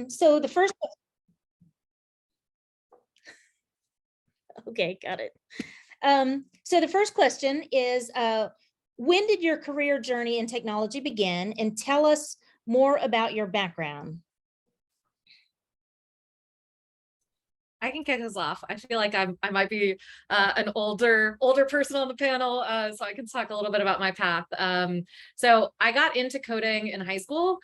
So the first, okay, got it. So the first question is, when did your career journey in technology begin? And tell us more about your background. I can kick us off. I feel like I might be an older person on the panel, so I can talk a little bit about my path. So I got into coding in high school,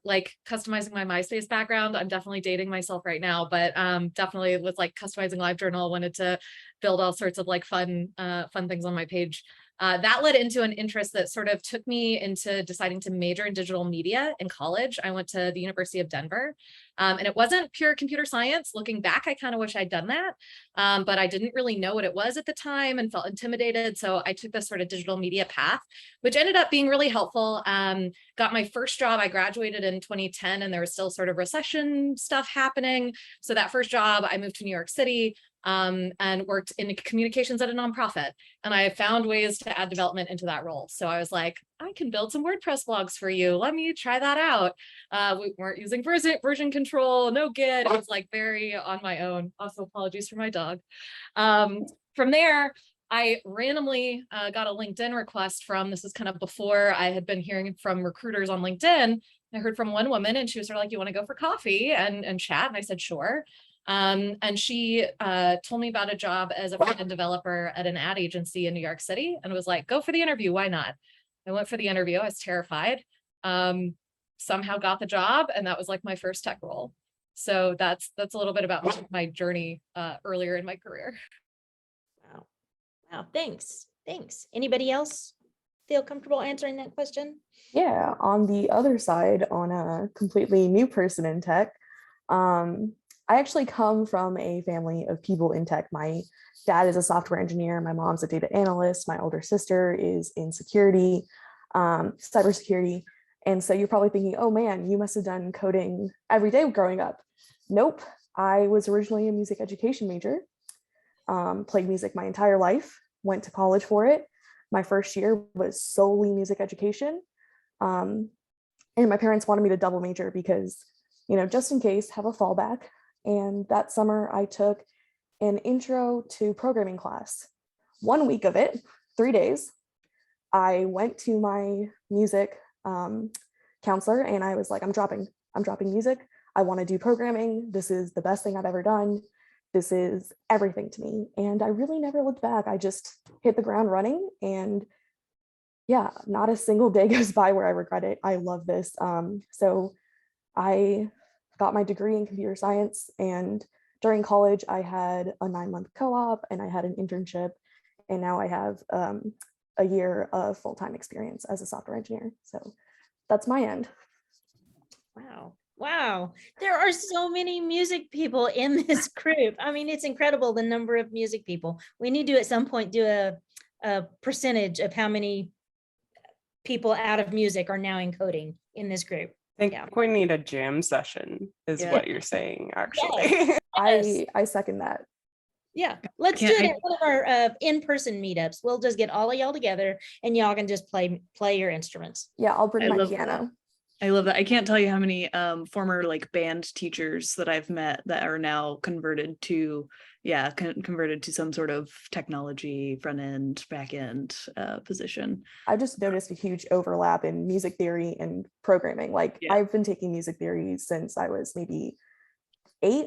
like customizing my MySpace background. I'm definitely dating myself right now, but definitely with like customizing LiveJournal, wanted to build all sorts of like fun things on my page. That led into an interest that sort of took me into deciding to major in digital media in college. I went to the University of Denver, and it wasn't pure computer science. Looking back, I kind of wish I'd done that, but I didn't really know what it was at the time and felt intimidated. So I took this sort of digital media path, which ended up being really helpful. Got my first job. I graduated in 2010, and there was still sort of recession stuff happening. So that first job, I moved to New York City, and worked in communications at a nonprofit. And I found ways to add development into that role. So I was like, I can build some WordPress blogs for you. Let me try that out. We weren't using version control, no Git. It was like very on my own. Also, apologies for my dog. From there, I randomly got a LinkedIn request from, this is kind of before I had been hearing from recruiters on LinkedIn. I heard from one woman and she was sort of like, you want to go for coffee and chat? And I said, sure. And she told me about a job as a front-end developer at an ad agency in New York City, and was like, go for the interview, why not? I went for the interview, I was terrified, somehow got the job, and that was like my first tech role. So that's a little bit about my journey earlier in my career. Wow, thanks. Anybody else feel comfortable answering that question? Yeah, on the other side, on a completely new person in tech, I actually come from a family of people in tech. My dad is a software engineer. My mom's a data analyst. My older sister is in security, cybersecurity. And so you're probably thinking, oh man, you must have done coding every day growing up. Nope. I was originally a music education major, played music my entire life, went to college for it. My first year was solely music education. And my parents wanted me to double major because, just in case, have a fallback. And that summer I took an intro to programming class. 1 week of it, 3 days, I went to my music counselor and I was like, I'm dropping music. I want to do programming. This is the best thing I've ever done. This is everything to me. And I really never looked back. I just hit the ground running, and yeah, not a single day goes by where I regret it. I love this. So I got my degree in computer science, and during college I had a 9-month co-op and I had an internship, and now I have a year of full-time experience as a software engineer. So that's my end. Wow. There are so many music people in this group. I mean, it's incredible the number of music people. We need to at some point do a percentage of how many people out of music are now in coding in this group. I think we need a jam session is what you're saying, actually. Yes. I second that. Yeah, let's do it at one of our in-person meetups. We'll just get all of y'all together and y'all can just play your instruments. Yeah, I'll bring my piano. I love that. I can't tell you how many former like band teachers that I've met that are now converted to some sort of technology front end, back end position. I just noticed a huge overlap in music theory and programming. I've been taking music theory since I was maybe 8.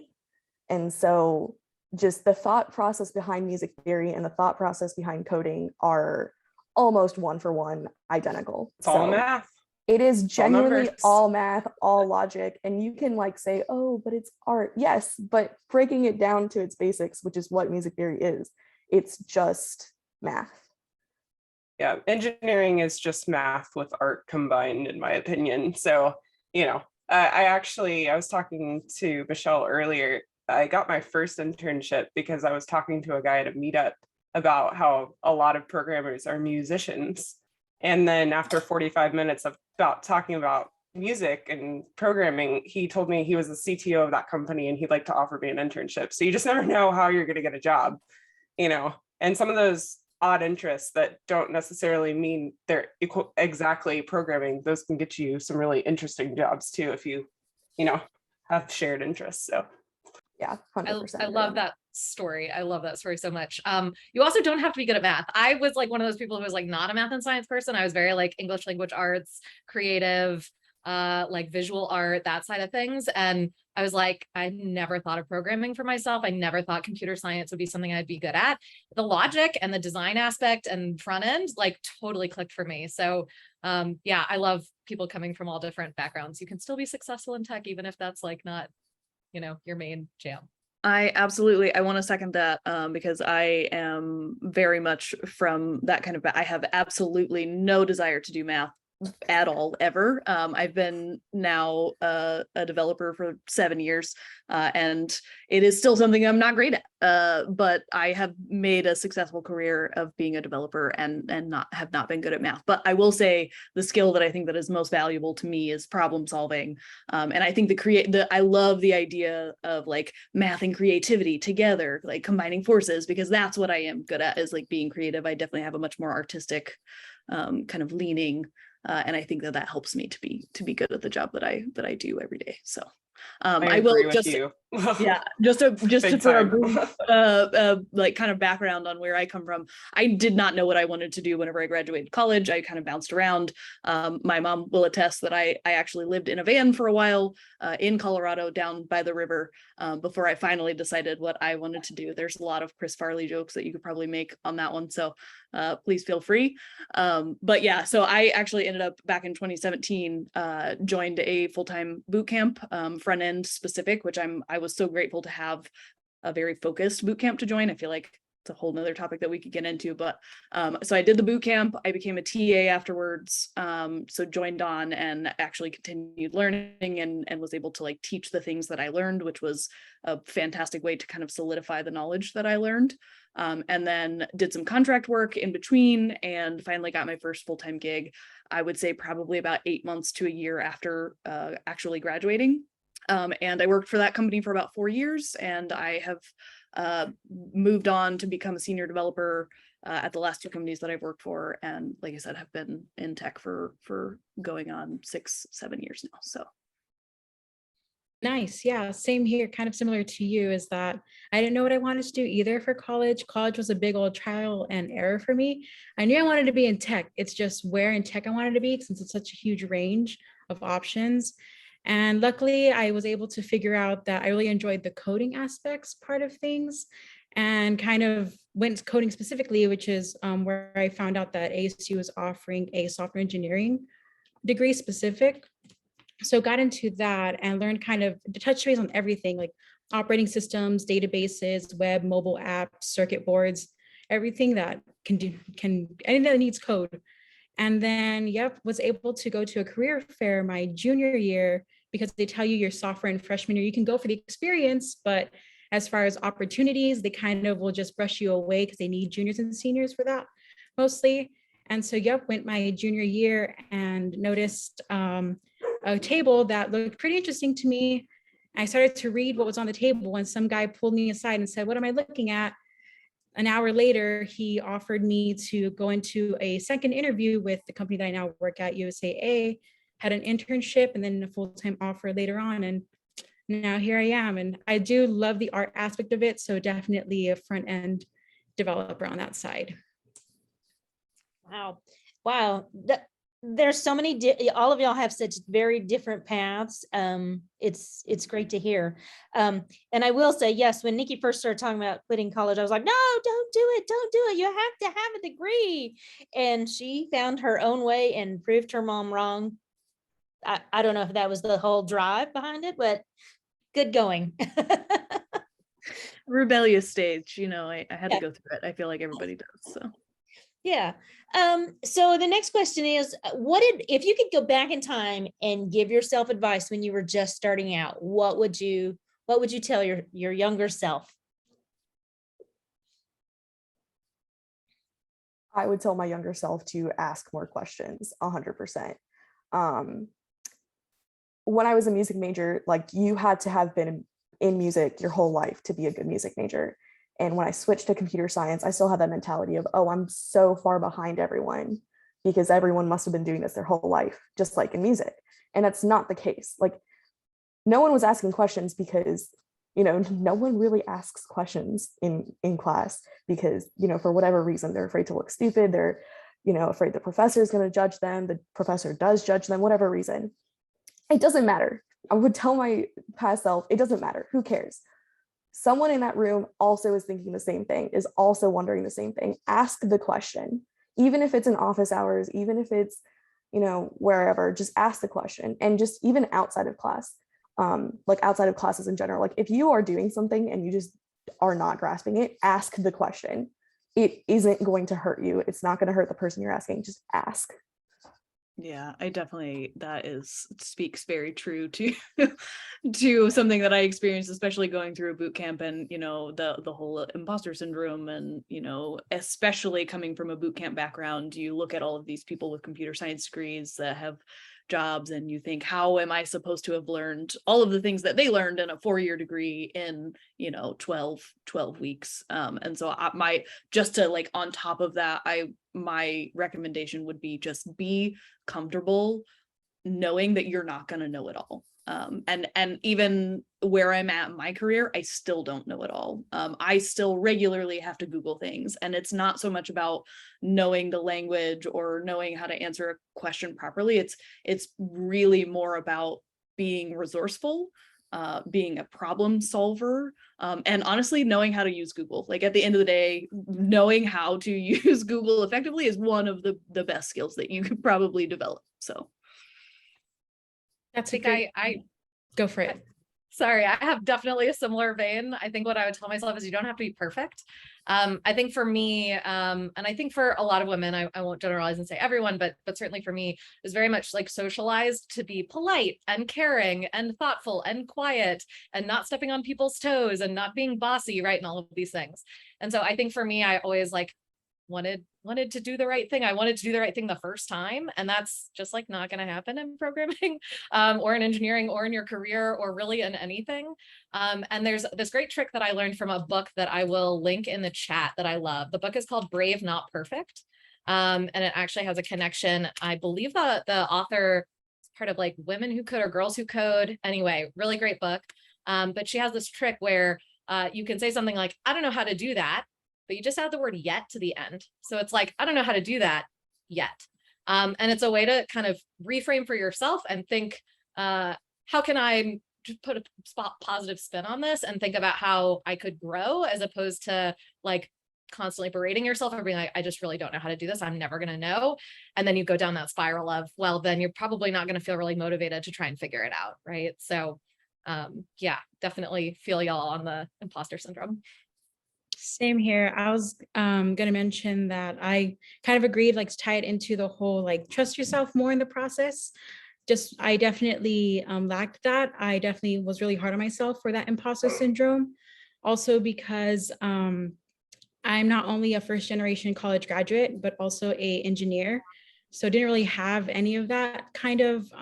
And so just the thought process behind music theory and the thought process behind coding are almost one for one identical. It's all math. It is genuinely all math, all logic. And you can say, oh, but it's art. Yes, but breaking it down to its basics, which is what music theory is, it's just math. Yeah, engineering is just math with art combined, in my opinion. So, I was talking to Michelle earlier. I got my first internship because I was talking to a guy at a meetup about how a lot of programmers are musicians. And then after 45 minutes of talking about music and programming, he told me he was the CTO of that company and he'd like to offer me an internship. So you just never know how you're going to get a job, and some of those odd interests that don't necessarily mean they're exactly programming, those can get you some really interesting jobs too, if you have shared interests. So Yeah, 100%. I love that story. I love that story so much. You also don't have to be good at math. I was like one of those people who was like not a math and science person. I was very like English language arts, creative, like visual art, that side of things. And I was like, I never thought of programming for myself. I never thought computer science would be something I'd be good at. The logic and the design aspect and front end like totally clicked for me. So yeah, I love people coming from all different backgrounds. You can still be successful in tech, even if that's like not, you know, your main jam. I want to second that because I am very much from that kind of, I have absolutely no desire to do math at all, ever. I've been now a developer for 7 years and it is still something I'm not great at, but I have made a successful career of being a developer and have not been good at math. But I will say the skill that I think that is most valuable to me is problem solving. And I think I love the idea of like math and creativity together, like combining forces, because that's what I am good at, is like being creative. I definitely have a much more artistic kind of leaning. And I think that helps me to be good at the job that I do every day. So I will agree with just you. yeah, just for a time. brief like kind of background on where I come from. I did not know what I wanted to do whenever I graduated college. I kind of bounced around. My mom will attest that I actually lived in a van for a while in Colorado down by the river before I finally decided what I wanted to do. There's a lot of Chris Farley jokes that you could probably make on that one, so please feel free. But yeah, so I actually ended up back in 2017 joined a full-time boot camp, front end specific, which I was so grateful to have a very focused boot camp to join. I feel like it's a whole nother topic that we could get into, but so I did the boot camp. I became a TA afterwards, so joined on and actually continued learning and was able to like teach the things that I learned, which was a fantastic way to kind of solidify the knowledge that I learned. And then did some contract work in between and finally got my first full-time gig, I would say probably about 8 months to a year after actually graduating. And I worked for that company for about 4 years, and I have moved on to become a senior developer at the last 2 companies that I've worked for. And like I said, have been in tech for going on 6-7 years now. So. Nice. Yeah, same here. Kind of similar to you is that I didn't know what I wanted to do either for college. College was a big old trial and error for me. I knew I wanted to be in tech. It's just where in tech I wanted to be, since it's such a huge range of options. And luckily I was able to figure out that I really enjoyed the coding aspects part of things and kind of went to coding specifically, which is where I found out that ASU was offering a software engineering degree specific. So got into that and learned kind of to touch base on everything like operating systems, databases, web, mobile apps, circuit boards, everything that anything that needs code. And then, was able to go to a career fair my junior year because they tell you your sophomore and freshman year, you can go for the experience, but as far as opportunities, they kind of will just brush you away because they need juniors and seniors for that mostly. And so, went my junior year and noticed a table that looked pretty interesting to me. I started to read what was on the table and some guy pulled me aside and said, "What am I looking at?" An hour later, he offered me to go into a second interview with the company that I now work at, USAA, had an internship and then a full-time offer later on. And now here I am. And I do love the art aspect of it. So definitely a front-end developer on that side. Wow. Wow. There's so many, all of y'all have such very different paths. It's great to hear. And I will say, yes, when Nikki first started talking about quitting college, I was like, no, don't do it. Don't do it. You have to have a degree. And she found her own way and proved her mom wrong. I don't know if that was the whole drive behind it, but good going. Rebellious stage, I had to go through it. I feel like everybody does. So. Yeah. So the next question is, if you could go back in time and give yourself advice when you were just starting out, what would you tell your younger self? I would tell my younger self to ask more questions, 100%. When I was a music major, like you had to have been in music your whole life to be a good music major. And when I switched to computer science, I still had that mentality of, oh, I'm so far behind everyone because everyone must have been doing this their whole life, just like in music. And that's not the case. Like no one was asking questions because, no one really asks questions in class because, for whatever reason, they're afraid to look stupid. They're, afraid the professor is going to judge them. The professor does judge them, whatever reason. It doesn't matter. I would tell my past self, it doesn't matter. Who cares? Someone in that room also is thinking the same thing, is also wondering the same thing. Ask the question, even if it's in office hours, even if it's, wherever, just ask the question. And just even outside of class, like outside of classes in general, like if you are doing something and you just are not grasping it, ask the question. It isn't going to hurt you. It's not going to hurt the person you're asking. Just ask. Yeah, that speaks very true to to something that I experienced, especially going through a boot camp and, the whole imposter syndrome. And, especially coming from a boot camp background, you look at all of these people with computer science degrees that have jobs and you think, how am I supposed to have learned all of the things that they learned in a 4-year degree in, 12 weeks. And so just to like on top of that, my recommendation would be just be comfortable knowing that you're not going to know it all. And even where I'm at in my career, I still don't know it all. I still regularly have to Google things, and it's not so much about knowing the language or knowing how to answer a question properly. It's really more about being resourceful, being a problem solver, and honestly knowing how to use Google. Like at the end of the day, knowing how to use Google effectively is one of the best skills that you could probably develop. So That's I a think great. I Go for it. sorry, I have definitely a similar vein. I think what I would tell myself is you don't have to be perfect. I think for me, and I think for a lot of women, I won't generalize and say everyone, but certainly for me, is very much like socialized to be polite and caring and thoughtful and quiet and not stepping on people's toes and not being bossy, right? And all of these things. And so I think for me, I always like wanted to do the right thing. I wanted to do the right thing the first time. And that's just like not going to happen in programming or in engineering or in your career or really in anything. And there's this great trick that I learned from a book that I will link in the chat that I love. The book is called Brave, Not Perfect. And it actually has a connection. I believe the author is part of like Women Who Code or Girls Who Code. Anyway, really great book. But she has this trick where you can say something like, I don't know how to do that, but you just add the word yet to the end. So it's like, I don't know how to do that yet. And it's a way to kind of reframe for yourself and think, how can I just put a positive spin on this and think about how I could grow, as opposed to like constantly berating yourself or being like, I just really don't know how to do this. I'm never going to know. And then you go down that spiral of, well, then you're probably not going to feel really motivated to try and figure it out. Right. So yeah, definitely feel y'all on the imposter syndrome. Same here. I was going to mention that I kind of agreed, like to tie it into the whole, like trust yourself more in the process. I definitely lacked that. I definitely was really hard on myself for that imposter syndrome. Also because I'm not only a first generation college graduate, but also a engineer. So didn't really have any of that kind of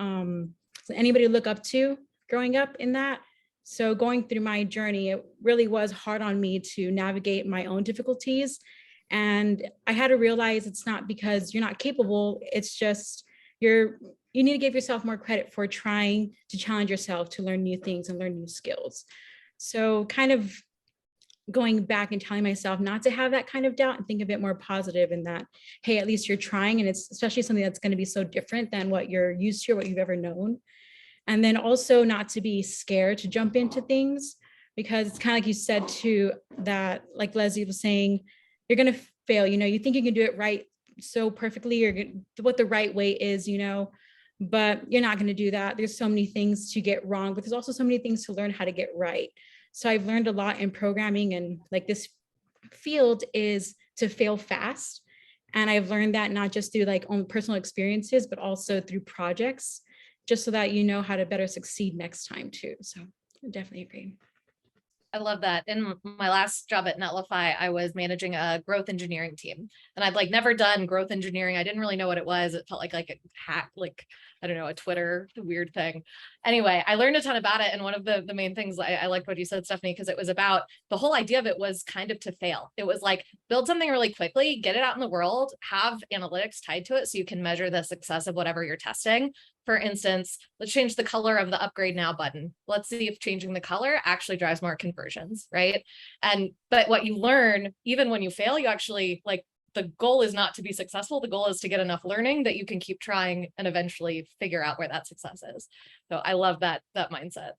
anybody to look up to growing up in that. So going through my journey, it really was hard on me to navigate my own difficulties. And I had to realize it's not because you're not capable, it's just you need to give yourself more credit for trying to challenge yourself to learn new things and learn new skills. So kind of going back and telling myself not to have that kind of doubt and think a bit more positive in that, hey, at least you're trying. And it's especially something that's going to be so different than what you're used to or what you've ever known. And then also not to be scared to jump into things, because it's kind of like you said too, that like Leslie was saying, you're going to fail, you think you can do it right so perfectly, or what the right way is, but you're not going to do that. There's so many things to get wrong, but there's also so many things to learn how to get right. So I've learned a lot in programming, and like this field is to fail fast. And I've learned that not just through like own personal experiences, but also through projects, just so that you know how to better succeed next time too. So I definitely agree. I love that. In my last job at Netlify, I was managing a growth engineering team, and I'd like never done growth engineering. I didn't really know what it was. It felt like a hack, like I don't know, a Twitter weird thing. Anyway, I learned a ton about it. And one of the main things I liked what you said, Stephanie, because it was about the whole idea of it was kind of to fail. It was like build something really quickly, get it out in the world, have analytics tied to it so you can measure the success of whatever you're testing. For instance, let's change the color of the upgrade now button. Let's see if changing the color actually drives more conversions, right? But what you learn, even when you fail, you actually like, the goal is not to be successful. The goal is to get enough learning that you can keep trying and eventually figure out where that success is. So I love that mindset.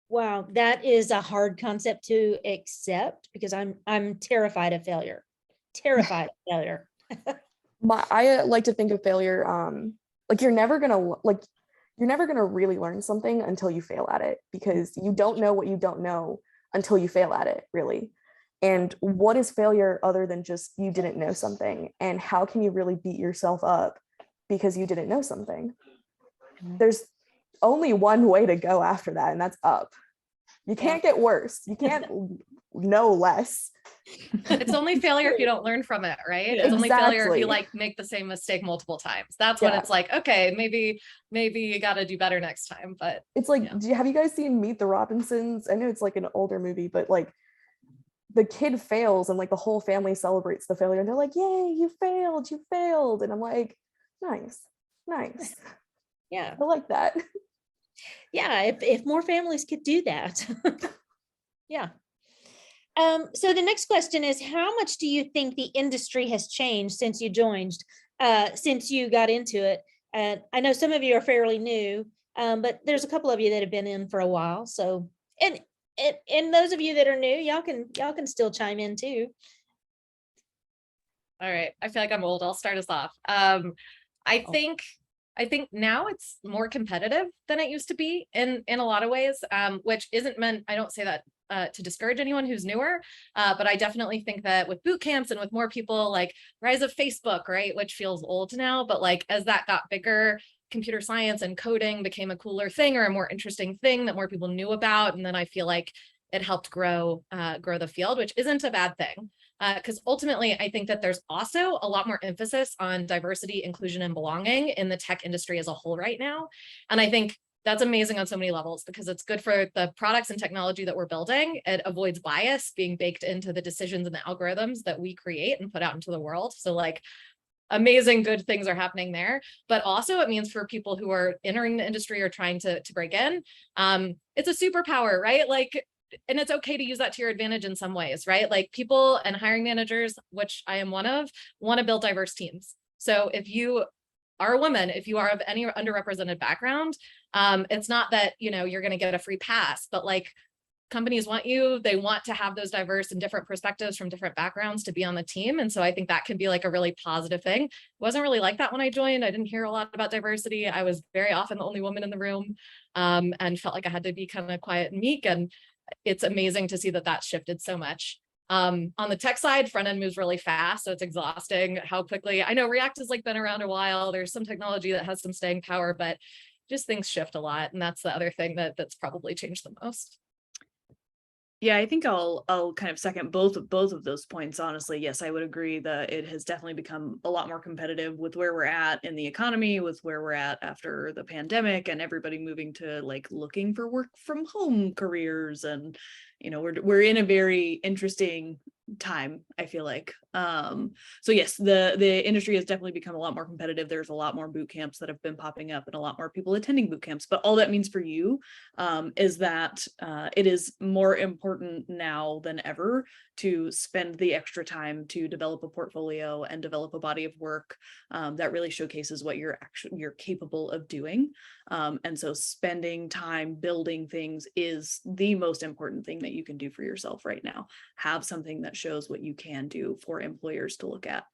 Wow, that is a hard concept to accept because I'm terrified of failure. Terrified of failure. I like to think of failure like you're never gonna really learn something until you fail at it, because you don't know what you don't know until you fail at it, really. And what is failure other than just you didn't know something? And how can you really beat yourself up because you didn't know something? There's only one way to go after that, and that's up. You can't get worse. You can't know less. It's only failure if you don't learn from it, right? Yeah. It's only failure if you Exactly. like make the same mistake multiple times. That's when Yeah. it's like, okay, maybe you got to do better next time. But It's like, yeah. have you guys seen Meet the Robinsons? I know it's like an older movie, but like the kid fails and like the whole family celebrates the failure and they're like, yay, you failed. And I'm like, nice. Yeah. I like that. Yeah, if more families could do that. Yeah. So the next question is, how much do you think the industry has changed since you joined, since you got into it? And I know some of you are fairly new, but there's a couple of you that have been in for a while. So, and those of you that are new, y'all can still chime in too. All right. I feel like I'm old. I'll start us off. I think now it's more competitive than it used to be in a lot of ways, which isn't meant, I don't say that to discourage anyone who's newer, but I definitely think that with boot camps and with more people, like rise of Facebook, right, which feels old now, but like as that got bigger, computer science and coding became a cooler thing or a more interesting thing that more people knew about. And then I feel like it helped grow the field, which isn't a bad thing. Because ultimately, I think that there's also a lot more emphasis on diversity, inclusion, and belonging in the tech industry as a whole right now. And I think that's amazing on so many levels because it's good for the products and technology that we're building. It avoids bias being baked into the decisions and the algorithms that we create and put out into the world. So like amazing good things are happening there, but also it means for people who are entering the industry or trying to break in, it's a superpower, right? Like, and it's okay to use that to your advantage in some ways, right? Like people and hiring managers, which I am one of, want to build diverse teams. So if you are a woman, if you are of any underrepresented background, it's not that, you know, you're going to get a free pass, but like companies want you, they want to have those diverse and different perspectives from different backgrounds to be on the team. And so I think that can be like a really positive thing. It wasn't really like that when I joined. I didn't hear a lot about diversity. I was very often the only woman in the room, and felt like I had to be kind of quiet and meek. And it's amazing to see that that's shifted so much. On the tech side, front end moves really fast, so it's exhausting how quickly. I know React has like been around a while. There's some technology that has some staying power, but just things shift a lot, and that's the other thing that's probably changed the most. Yeah, I think I'll kind of second both of those points. Honestly, yes, I would agree that it has definitely become a lot more competitive with where we're at in the economy, with where we're at after the pandemic, and everybody moving to like looking for work from home careers, and you know we're in a very interesting time, I feel like. So yes, the industry has definitely become a lot more competitive. There's a lot more boot camps that have been popping up and a lot more people attending boot camps. But all that means for you is that it is more important now than ever to spend the extra time to develop a portfolio and develop a body of work that really showcases what you're capable of doing. And so spending time building things is the most important thing that you can do for yourself right now. Have something that shows what you can do for employers to look at.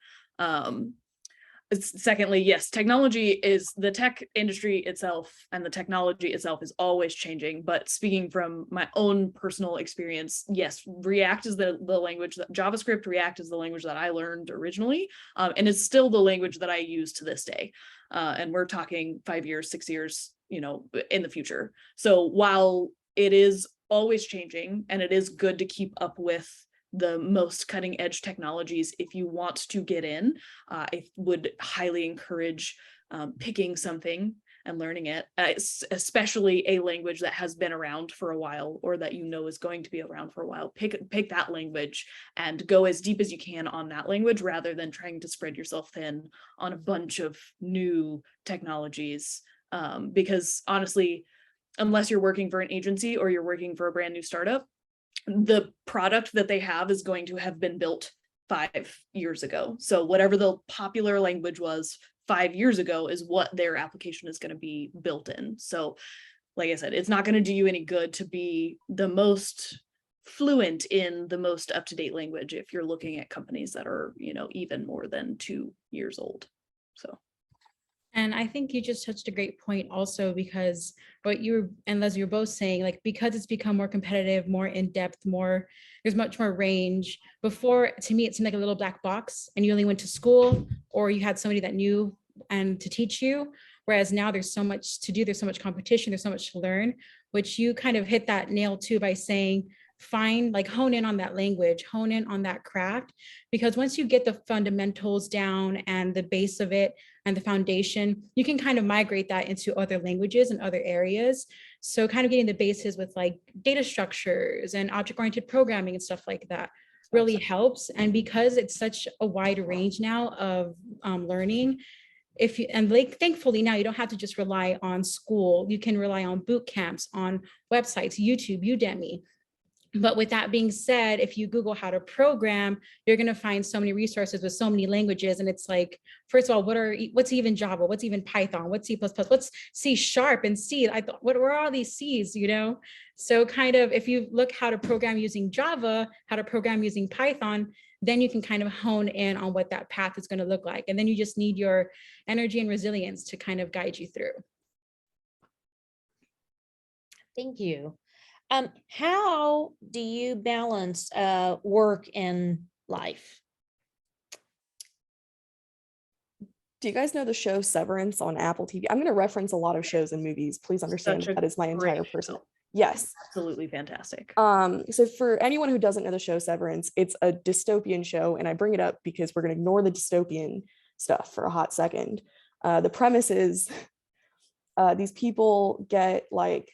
Secondly, yes, the tech industry itself and the technology itself is always changing. But speaking from my own personal experience, yes, React is the language that JavaScript, React is the language that I learned originally, and it's still the language that I use to this day. And we're talking 5 years, 6 years, you know, in the future. So while it is always changing and it is good to keep up with the most cutting edge technologies, if you want to get in, I would highly encourage picking something and learning it, especially a language that has been around for a while or that you know is going to be around for a while. Pick that language and go as deep as you can on that language rather than trying to spread yourself thin on a bunch of new technologies. Because honestly, unless you're working for an agency or you're working for a brand new startup, the product that they have is going to have been built 5 years ago. So whatever the popular language was 5 years ago is what their application is going to be built in. So like I said, it's not going to do you any good to be the most fluent in the most up-to-date language if you're looking at companies that are, you know, even more than 2 years old. So. And I think you just touched a great point also, because what you and Leslie were both saying, like, because it's become more competitive, more in-depth, there's much more range. Before, to me, it seemed like a little black box and you only went to school or you had somebody that knew and to teach you. Whereas now there's so much to do, there's so much competition, there's so much to learn, which you kind of hit that nail too by saying, hone in on that language, hone in on that craft, because once you get the fundamentals down and the base of it and the foundation, you can kind of migrate that into other languages and other areas. So kind of getting the basis with like data structures and object-oriented programming and stuff like that really helps. And because it's such a wide range now of learning, thankfully now you don't have to just rely on school. You can rely on boot camps, on websites, YouTube, Udemy. But with that being said, if you Google how to program, you're going to find so many resources with so many languages. And it's like, first of all, what's even Java? What's even Python? What's C++? What's C# and C? What are all these C's, you know? So kind of, if you look how to program using Java, how to program using Python, then you can kind of hone in on what that path is going to look like. And then you just need your energy and resilience to kind of guide you through. Thank you. How do you balance work and life? Do you guys know the show Severance on Apple TV? I'm going to reference a lot of shows and movies. Please understand that is my entire person. Yes. Absolutely fantastic. So for anyone who doesn't know the show Severance, it's a dystopian show, and I bring it up because we're going to ignore the dystopian stuff for a hot second. The premise is these people get like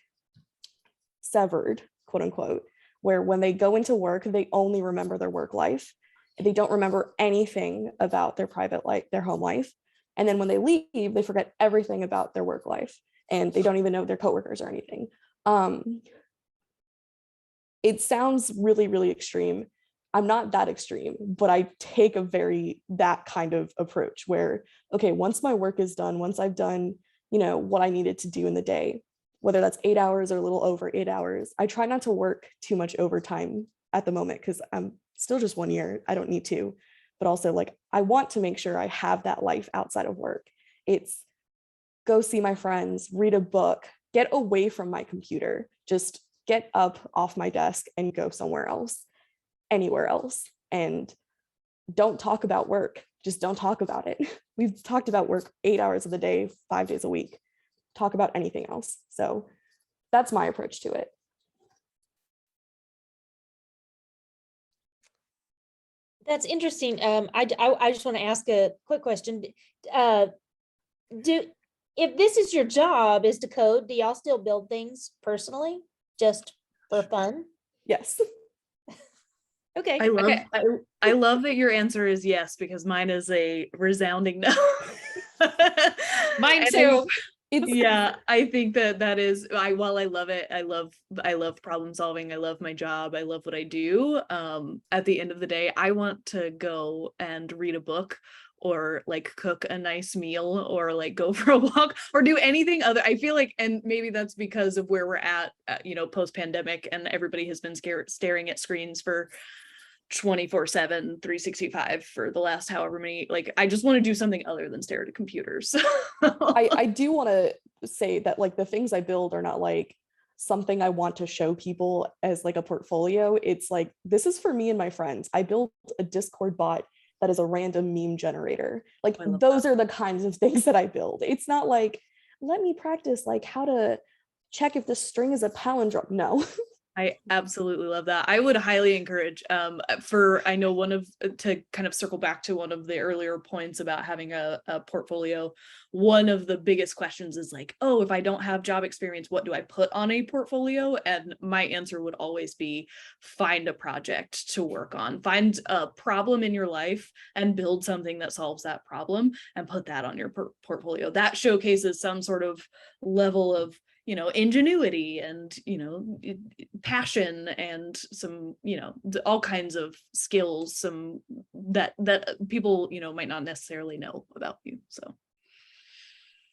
severed, quote unquote, where when they go into work, they only remember their work life. They don't remember anything about their private life, their home life. And then when they leave, they forget everything about their work life and they don't even know their coworkers or anything. It sounds really, really extreme. I'm not that extreme, but I take that kind of approach where, okay, once my work is done, once I've done, you know, what I needed to do in the day, whether that's 8 hours or a little over 8 hours, I try not to work too much overtime at the moment because I'm still just 1 year. I don't need to, but also like, I want to make sure I have that life outside of work. It's go see my friends, read a book, get away from my computer, just get up off my desk and go somewhere else, anywhere else. And don't talk about work. Just don't talk about it. We've talked about work 8 hours of the day, 5 days a week. Talk about anything else. So that's my approach to it. That's interesting. I just want to ask a quick question. If this is your job is to code, do y'all still build things personally just for fun? Yes. Okay. I love that your answer is yes, because mine is a resounding no. Mine too. Yeah, I think that is, while I love it, I love problem solving, I love my job, I love what I do. At the end of the day, I want to go and read a book or like cook a nice meal or like go for a walk or do anything other. I feel like, and maybe that's because of where we're at, you know, post-pandemic, and everybody has been staring at screens for 24/7, 365 for the last however many, like, I just want to do something other than stare at a computer. So I do want to say that like the things I build are not like something I want to show people as like a portfolio. It's like, this is for me and my friends. I built a Discord bot that is a random meme generator. Like those are the kinds of things that I build. It's not like, let me practice like how to check if the string is a palindrome. No, I absolutely love that. I would highly encourage I know to kind of circle back to one of the earlier points about having a portfolio. One of the biggest questions is like, oh, if I don't have job experience, what do I put on a portfolio? And my answer would always be find a project to work on, find a problem in your life and build something that solves that problem and put that on your portfolio. That showcases some sort of level of ingenuity and passion and some all kinds of skills, some that people might not necessarily know about you. So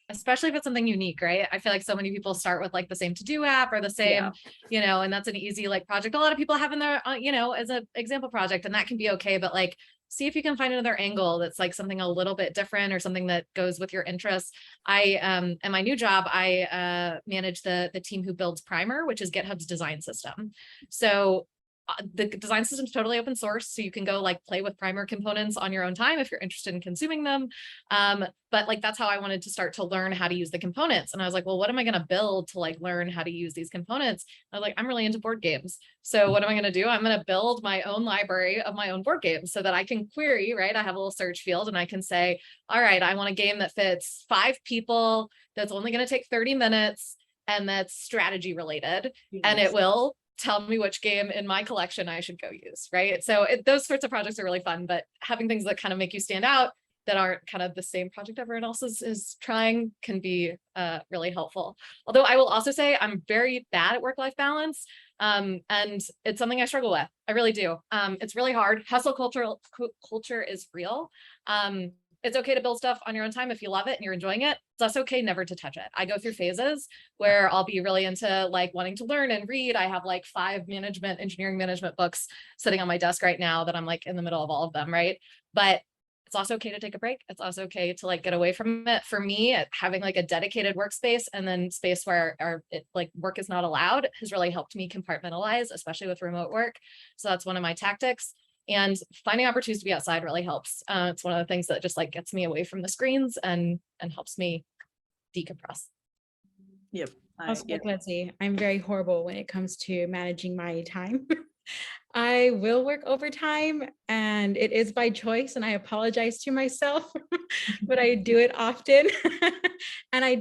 especially if it's something unique, right? I feel like so many people start with like the same to-do app or the same, and that's an easy like project. A lot of people have in their, as an example project, and that can be okay. But like, see if you can find another angle that's like something a little bit different or something that goes with your interests. In my new job, I manage the team who builds Primer, which is GitHub's design system. So the design system is totally open source, so you can go like play with Primer components on your own time if you're interested in consuming them. But like, that's how I wanted to start to learn how to use the components. And I was like, well, what am I going to build to like learn how to use these components? I was like, I'm really into board games. So what am I going to do? I'm going to build my own library of my own board games so that I can query, right? I have a little search field and I can say, all right, I want a game that fits 5 people, that's only going to take 30 minutes, and that's strategy related. Yes. And it will tell me which game in my collection I should go use, right? So those sorts of projects are really fun, but having things that kind of make you stand out that aren't kind of the same project everyone else is trying can be really helpful. Although I will also say I'm very bad at work-life balance, and it's something I struggle with. I really do. It's really hard. Hustle culture is real. It's okay to build stuff on your own time if you love it and you're enjoying it. It's also okay never to touch it. I go through phases where I'll be really into like wanting to learn and read. I have like 5 engineering management books sitting on my desk right now that I'm like in the middle of all of them, right? But it's also okay to take a break. It's also okay to like get away from it. For me, having like a dedicated workspace and then space where like work is not allowed has really helped me compartmentalize, especially with remote work. So that's one of my tactics. And finding opportunities to be outside really helps. It's one of the things that just like gets me away from the screens and helps me decompress. Yep. Also, like Lindsay, I'm very horrible when it comes to managing my time. I will work overtime and it is by choice, and I apologize to myself, but I do it often. And I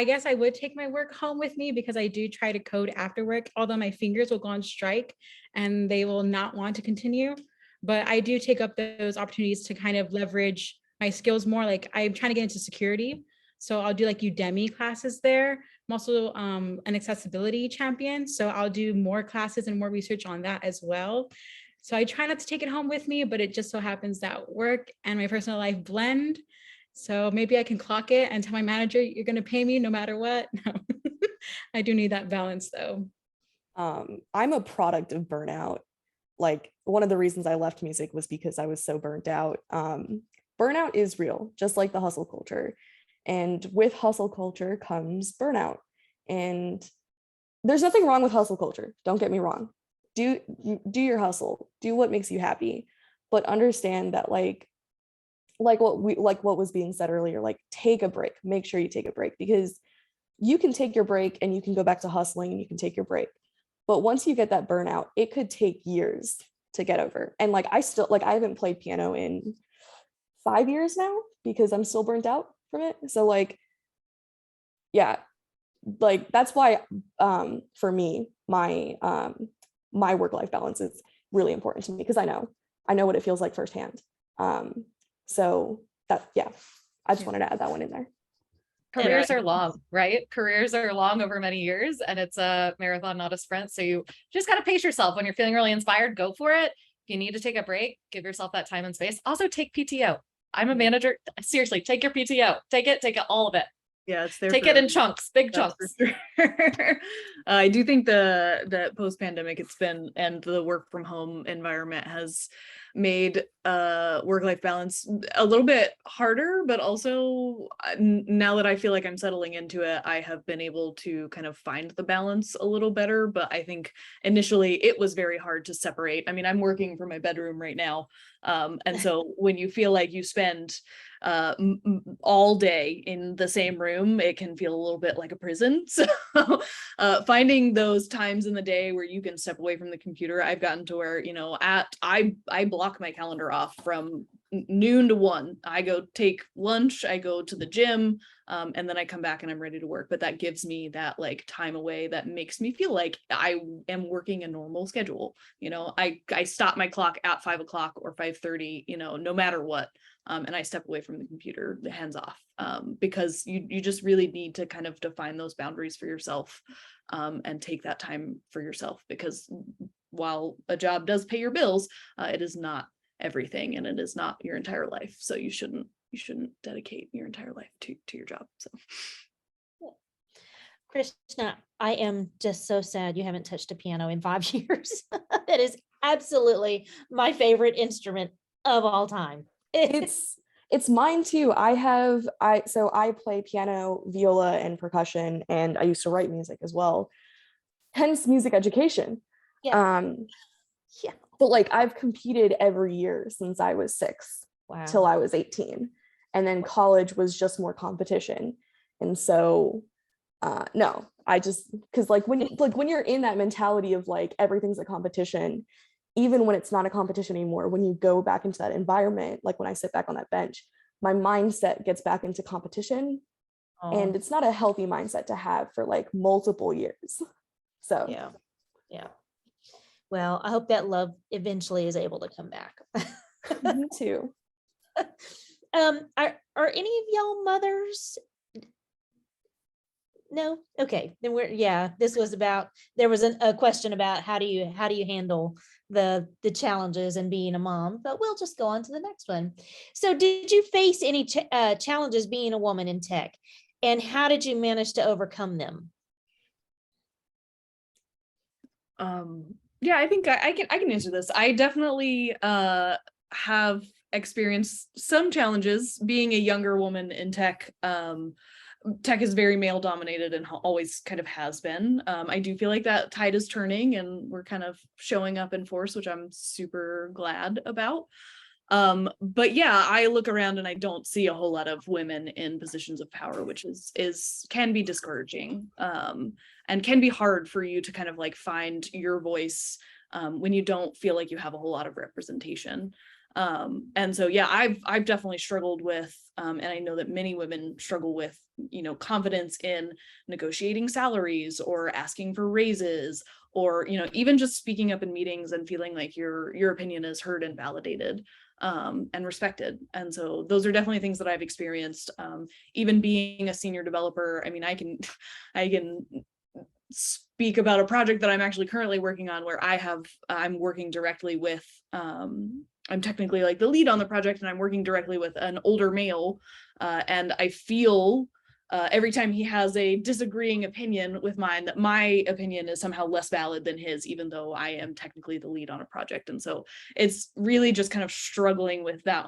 guess I would take my work home with me because I do try to code after work, although my fingers will go on strike and they will not want to continue. But I do take up those opportunities to kind of leverage my skills more. Like I'm trying to get into security. So I'll do like Udemy classes there. I'm also an accessibility champion. So I'll do more classes and more research on that as well. So I try not to take it home with me, but it just so happens that work and my personal life blend. So maybe I can clock it and tell my manager, you're going to pay me no matter what. No. I do need that balance though. I'm a product of burnout. Like one of the reasons I left music was because I was so burnt out. Burnout is real, just like the hustle culture. And with hustle culture comes burnout. And there's nothing wrong with hustle culture. Don't get me wrong. Do your hustle. Do what makes you happy. But understand that like what was being said earlier, like take a break. Make sure you take a break, because you can take your break and you can go back to hustling and you can take your break. But once you get that burnout, it could take years to get over. And like I haven't played piano in 5 years now because I'm still burnt out from it. So like, yeah, like that's why for me, my work-life balance is really important to me, because I know what it feels like firsthand. So that, yeah, I just wanted to add that one in there. Careers are long, right? Careers are long over many years, and it's a marathon, not a sprint. So you just got to pace yourself. When you're feeling really inspired, go for it. If you need to take a break, give yourself that time and space. Also take PTO. I'm a manager. Seriously, take your PTO. Take it, all of it. Yeah, it's there. Take it in chunks, big chunks. Sure. I do think that post-pandemic it's been, and the work from home environment has made work-life balance a little bit harder, but also now that I feel like I'm settling into it, I have been able to kind of find the balance a little better. But I think initially it was very hard to separate. I mean, I'm working from my bedroom right now. And so when you feel like you spend all day in the same room, it can feel a little bit like a prison. So finding those times in the day where you can step away from the computer, I've gotten to where, you know, I block my calendar off from noon to 1. I go take lunch, I go to the gym, and then I come back and I'm ready to work. But that gives me that like time away that makes me feel like I am working a normal schedule. You know, I stop my clock at 5 o'clock or 5:30, you know, no matter what. And I step away from the computer, the hands off, because you just really need to kind of define those boundaries for yourself, and take that time for yourself, because while a job does pay your bills, it is not everything, and it is not your entire life. So you shouldn't dedicate your entire life to your job. So Krishna, I am just so sad you haven't touched a piano in 5 years. That is absolutely my favorite instrument of all time. It's mine too. So I play piano, viola, and percussion, and I used to write music as well. Hence music education. Yeah. Yeah. But like I've competed every year since I was 6 Wow. till I was 18. And then college was just more competition. And so no, I just, because like when you're in that mentality of like everything's a competition, even when it's not a competition anymore, when you go back into that environment, like when I sit back on that bench, my mindset gets back into competition. And it's not a healthy mindset to have for like multiple years. So yeah. Well, I hope that love eventually is able to come back. Me too. Are any of y'all mothers? No? Okay. Then this was about, there was a question about how do you handle the challenges and being a mom, but we'll just go on to the next one. So did you face any challenges being a woman in tech, and how did you manage to overcome them? Yeah, I think I can answer this. I definitely have experienced some challenges being a younger woman in tech. Tech is very male dominated and always kind of has been. I do feel like that tide is turning and we're kind of showing up in force, which I'm super glad about. But yeah, I look around and I don't see a whole lot of women in positions of power, which can be discouraging, and can be hard for you to kind of like find your voice when you don't feel like you have a whole lot of representation. And so yeah, I've definitely struggled with, and I know that many women struggle with, you know, confidence in negotiating salaries or asking for raises, or, you know, even just speaking up in meetings and feeling like your opinion is heard and validated, and respected. And so those are definitely things that I've experienced. Even being a senior developer, I mean, I can speak about a project that I'm actually currently working on where I'm working directly with, I'm technically like the lead on the project, and I'm working directly with an older male, and I feel every time he has a disagreeing opinion with mine, that my opinion is somehow less valid than his, even though I am technically the lead on a project. And so it's really just kind of struggling with that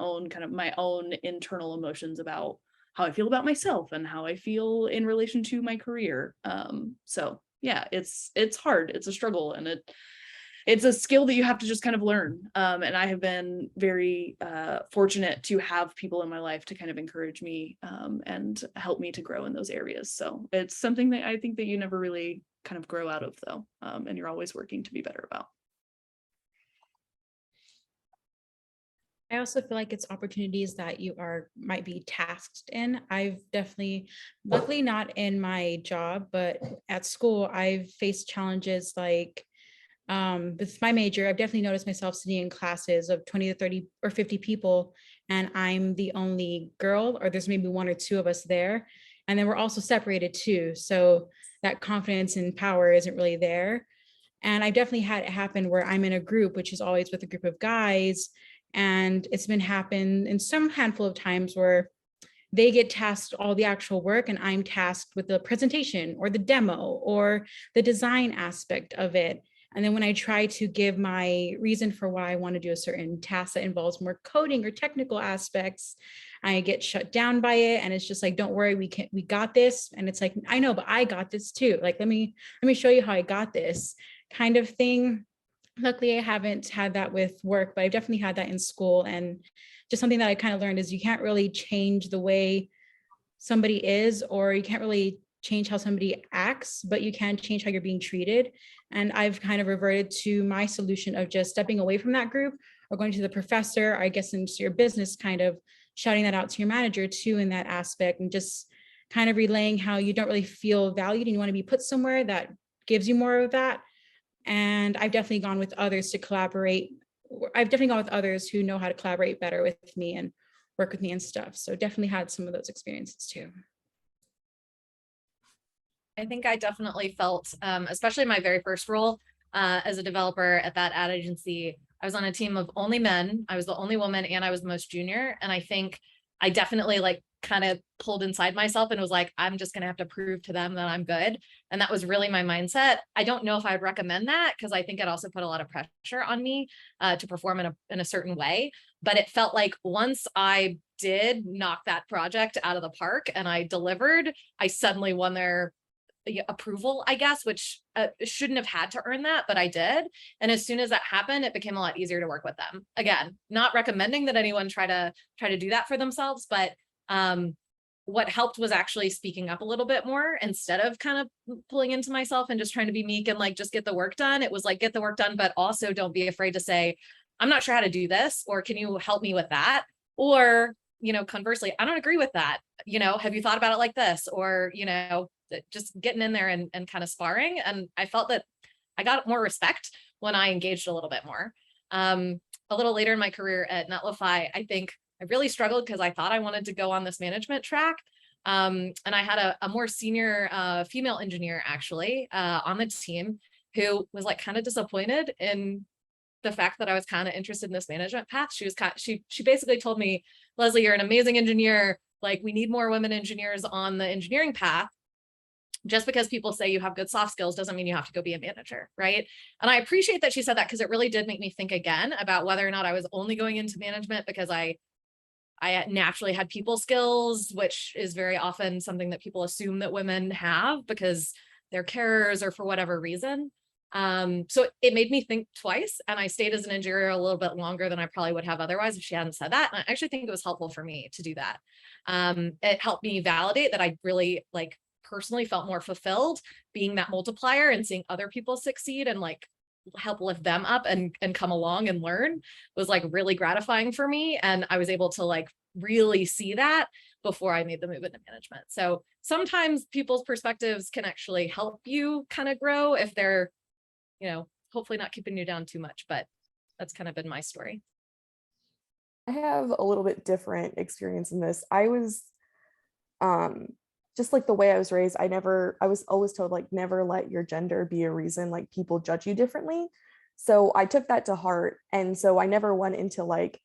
my own internal emotions about how I feel about myself and how I feel in relation to my career. So yeah, it's hard. It's a struggle, and it's a skill that you have to just kind of learn. And I have been very fortunate to have people in my life to kind of encourage me, and help me to grow in those areas. So it's something that I think that you never really kind of grow out of, though. And you're always working to be better about. I also feel like it's opportunities that you might be tasked in. I've definitely, luckily not in my job, but at school, I've faced challenges like, with my major, I've definitely noticed myself sitting in classes of 20 to 30 or 50 people, and I'm the only girl, or there's maybe 1 or 2 of us there. And then we're also separated too. So that confidence and power isn't really there. And I definitely had it happen where I'm in a group, which is always with a group of guys. And it's been happened in some handful of times where they get tasked all the actual work and I'm tasked with the presentation or the demo or the design aspect of it. And then when I try to give my reason for why I want to do a certain task that involves more coding or technical aspects, I get shut down by it. And it's just like, don't worry, we got this. And it's like, I know, but I got this too. Like, let me show you how I got this kind of thing. Luckily, I haven't had that with work, but I've definitely had that in school. And just something that I kind of learned is you can't really change the way somebody is, or you can't really change how somebody acts, but you can change how you're being treated. And I've kind of reverted to my solution of just stepping away from that group or going to the professor, I guess into your business, kind of shouting that out to your manager too in that aspect, and just kind of relaying how you don't really feel valued and you want to be put somewhere that gives you more of that. And I've definitely gone with others to collaborate. I've definitely gone with others who know how to collaborate better with me and work with me and stuff. So definitely had some of those experiences too. I think I definitely felt, especially my very first role as a developer at that ad agency, I was on a team of only men. I was the only woman and I was the most junior. And I think I definitely like kind of pulled inside myself and was like, I'm just going to have to prove to them that I'm good. And that was really my mindset. I don't know if I'd recommend that because I think it also put a lot of pressure on me to perform in a certain way. But it felt like once I did knock that project out of the park and I delivered, I suddenly won their approval, I guess, which shouldn't have had to earn that, but I did. And as soon as that happened, it became a lot easier to work with them. Again, not recommending that anyone try to do that for themselves, but what helped was actually speaking up a little bit more instead of kind of pulling into myself and just trying to be meek and like just get the work done. It was like, get the work done, but also don't be afraid to say, I'm not sure how to do this, or can you help me with that? Or, you know, conversely, I don't agree with that. You know, have you thought about it like this? Or, you know, just getting in there and kind of sparring. And I felt that I got more respect when I engaged a little bit more. A little later in my career at Netlify, I think I really struggled because I thought I wanted to go on this management track. And I had a more senior female engineer actually on the team who was like kind of disappointed in the fact that I was kind of interested in this management path. She was she basically told me, Leslie, you're an amazing engineer. Like, we need more women engineers on the engineering path. Just because people say you have good soft skills doesn't mean you have to go be a manager, right? And I appreciate that she said that because it really did make me think again about whether or not I was only going into management because I naturally had people skills, which is very often something that people assume that women have because they're carers or for whatever reason. So it made me think twice, and I stayed as an engineer a little bit longer than I probably would have otherwise if she hadn't said that. And I actually think it was helpful for me to do that. It helped me validate that I really like personally felt more fulfilled being that multiplier and seeing other people succeed and like help lift them up and come along and learn was like really gratifying for me. And I was able to like really see that before I made the move into management. So sometimes people's perspectives can actually help you kind of grow if they're, you know, hopefully not keeping you down too much, but that's kind of been my story. I have a little bit different experience in this. I was just like the way I was raised, I was always told like never let your gender be a reason like people judge you differently. So I took that to heart. And so I never went into like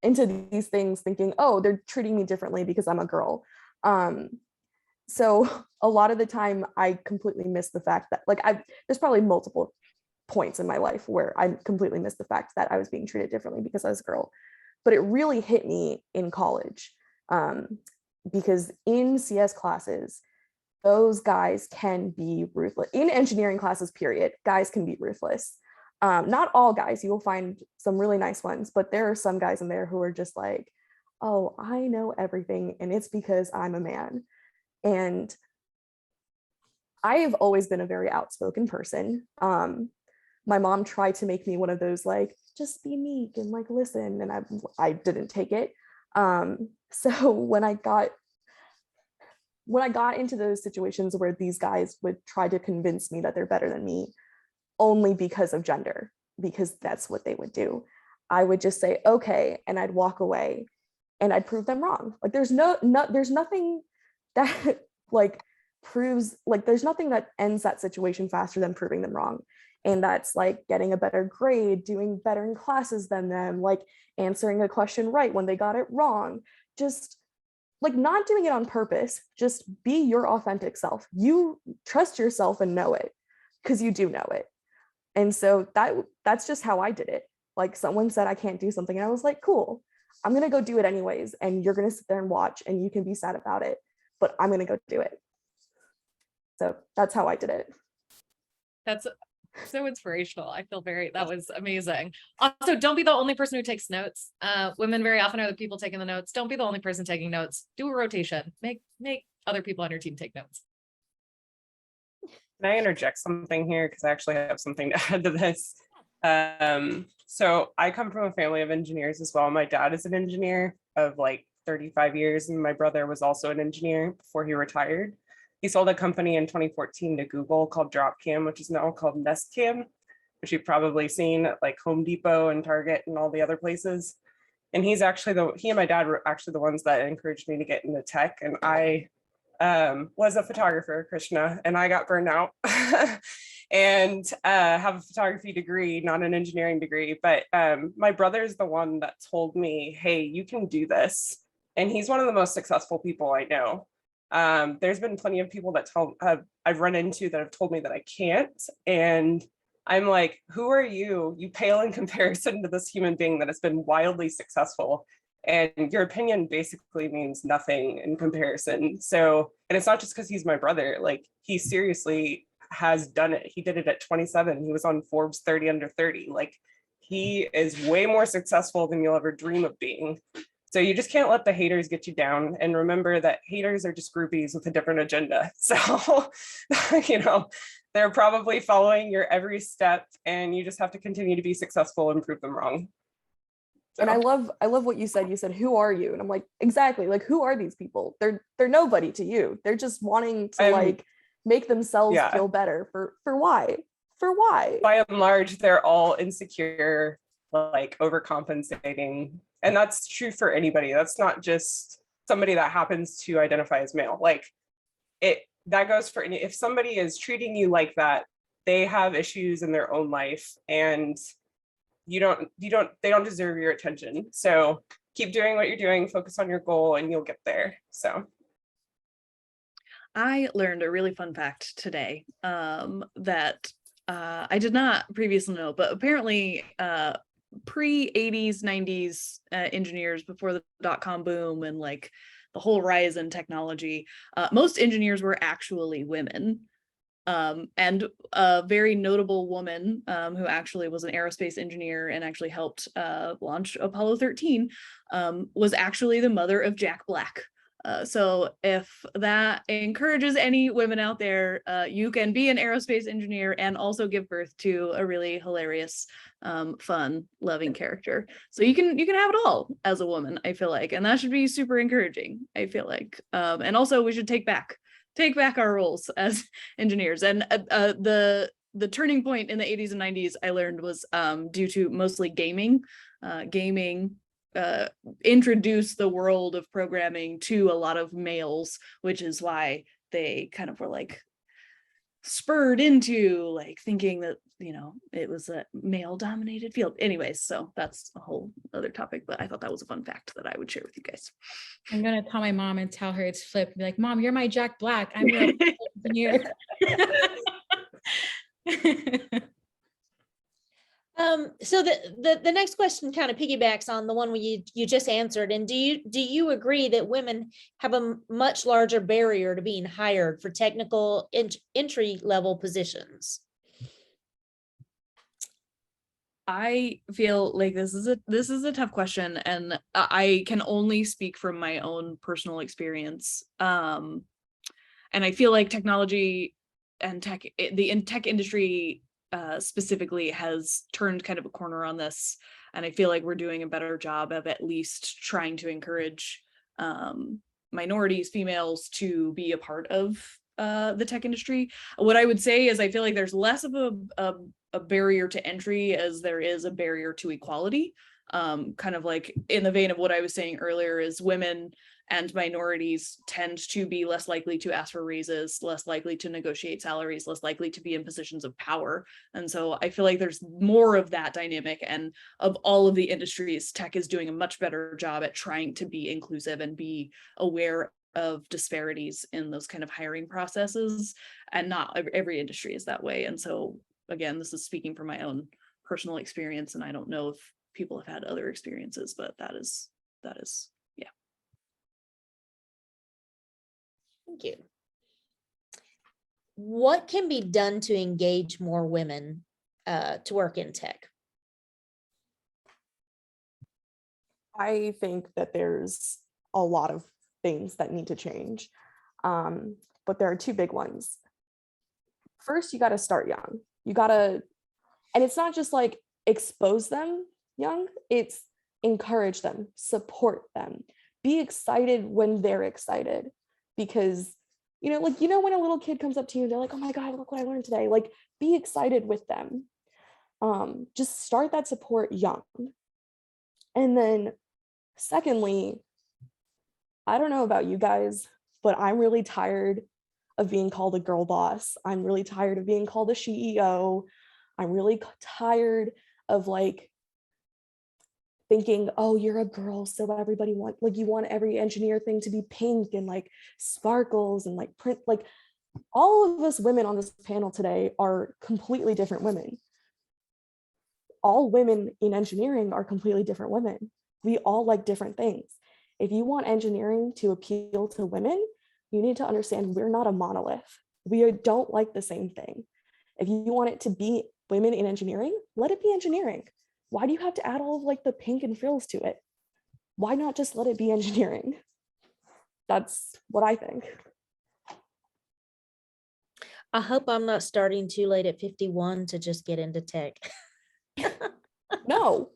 into these things thinking, oh, they're treating me differently because I'm a girl. So a lot of the time I completely missed the fact that like there's probably multiple points in my life where I completely missed the fact that I was being treated differently because I was a girl. But it really hit me in college. Because in CS classes, those guys can be ruthless. In engineering classes, period, guys can be ruthless. Not all guys, you will find some really nice ones, but there are some guys in there who are just like, oh, I know everything, and it's because I'm a man. And I have always been a very outspoken person. My mom tried to make me one of those like, just be meek and like listen, and I didn't take it. So when I got into those situations where these guys would try to convince me that they're better than me only because of gender, because that's what they would do, I would just say, okay, and I'd walk away and I'd prove them wrong. Like there's nothing that like proves, like there's nothing that ends that situation faster than proving them wrong. And that's like getting a better grade, doing better in classes than them, like answering a question right when they got it wrong. Just like not doing it on purpose, just be your authentic self. You trust yourself and know it because you do know it. And so that's just how I did it. Like someone said I can't do something, and I was like, cool, I'm gonna go do it anyways, and you're gonna sit there and watch, and you can be sad about it, but I'm gonna go do it. So that's how I did it. That's so inspirational. I feel that was amazing. Also, don't be the only person who takes notes. Women very often are the people taking the notes. Don't be the only person taking notes. Do a rotation. Make other people on your team take notes. Can I interject something here? Because I actually have something to add to this. So I come from a family of engineers as well. My dad is an engineer of like 35 years, and my brother was also an engineer before he retired. He sold a company in 2014 to Google called Dropcam, which is now called NestCam, which you've probably seen at like Home Depot and Target and all the other places. And he and my dad were actually the ones that encouraged me to get into tech. And I was a photographer, Krishna, and I got burned out and have a photography degree, not an engineering degree. But my brother is the one that told me, hey, you can do this. And he's one of the most successful people I know. There's been plenty of people that I've run into that have told me that I can't. And I'm like, who are you? You pale in comparison to this human being that has been wildly successful. And your opinion basically means nothing in comparison. So, and it's not just because he's my brother, like he seriously has done it. He did it at 27. He was on Forbes 30 under 30. Like he is way more successful than you'll ever dream of being. So you just can't let the haters get you down. And remember that haters are just groupies with a different agenda. So, they're probably following your every step, and you just have to continue to be successful and prove them wrong. So. And I love what you said. You said, who are you? And I'm like, exactly. Like, who are these people? They're nobody to you. They're just wanting to make themselves feel better. For why? For why? By and large, they're all insecure, like overcompensating. And that's true for anybody. That's not just somebody that happens to identify as male. Like that goes for if somebody is treating you like that, they have issues in their own life, and they don't deserve your attention. So keep doing what you're doing, focus on your goal, and you'll get there. So I learned a really fun fact today that I did not previously know, but apparently pre-80s, 90s engineers before the dot-com boom and like the whole rise in technology, most engineers were actually women. And a very notable woman who actually was an aerospace engineer and actually helped launch Apollo 13 was actually the mother of Jack Black. So if that encourages any women out there, you can be an aerospace engineer and also give birth to a really hilarious, fun, loving character. So you can have it all as a woman, I feel like, and that should be super encouraging, I feel like. And also we should take back our roles as engineers. And the turning point in the 80s and 90s I learned was due to mostly gaming. Gaming introduced the world of programming to a lot of males, which is why they kind of were like spurred into like thinking that it was a male dominated field. Anyways, so that's a whole other topic, but I thought that was a fun fact that I would share with you guys. I'm gonna call my mom and tell her it's flipped and be like, Mom, you're my Jack Black, I'm your engineer. So the next question kind of piggybacks on the one you just answered. And do you agree that women have a much larger barrier to being hired for technical entry level positions? I feel like this is a tough question, and I can only speak from my own personal experience. And I feel like technology and tech industry specifically has turned kind of a corner on this, and I feel like we're doing a better job of at least trying to encourage minorities, females, to be a part of the tech industry. What I would say is I feel like there's less of a barrier to entry as there is a barrier to equality. Kind of like in the vein of what I was saying earlier, is women and minorities tend to be less likely to ask for raises, less likely to negotiate salaries, less likely to be in positions of power. And so I feel like there's more of that dynamic, and of all of the industries, tech is doing a much better job at trying to be inclusive and be aware of disparities in those kind of hiring processes, and not every industry is that way. And so again, this is speaking from my own personal experience, and I don't know if people have had other experiences, but that is, yeah. Thank you. What can be done to engage more women to work in tech? I think that there's a lot of things that need to change, but there are two big ones. First, you got to start young. You got to, and it's not just like expose them young, it's encourage them, support them, be excited when they're excited. Because, like, when a little kid comes up to you and they're like, oh my God, look what I learned today. Like, be excited with them. Just start that support young. And then secondly, I don't know about you guys, but I'm really tired of being called a girl boss. I'm really tired of being called a CEO. I'm really tired of like thinking, oh, you're a girl, so everybody you want every engineer thing to be pink and like sparkles and like print. Like, all of us women on this panel today are completely different women. All women in engineering are completely different women. We all like different things. If you want engineering to appeal to women, you need to understand we're not a monolith. We don't like the same thing. If you want it to be women in engineering, let it be engineering. Why do you have to add all of like the pink and frills to it? Why not just let it be engineering? That's what I think. I hope I'm not starting too late at 51 to just get into tech. No.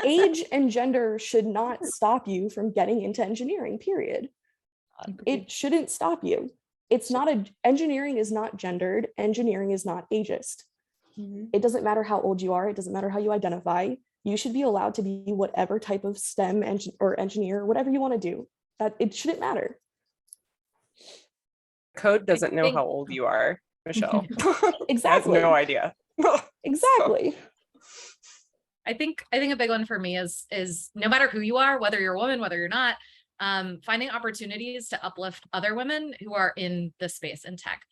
Age and gender should not stop you from getting into engineering, period. It shouldn't stop you. Engineering is not gendered. Engineering is not ageist. Mm-hmm. It doesn't matter how old you are. It doesn't matter how you identify. You should be allowed to be whatever type of STEM or engineer, whatever you want to do. That it shouldn't matter. Code doesn't know how old you are, Michelle. Exactly. Has no idea. Exactly. I think a big one for me is no matter who you are, whether you're a woman, whether you're not, finding opportunities to uplift other women who are in this space in tech.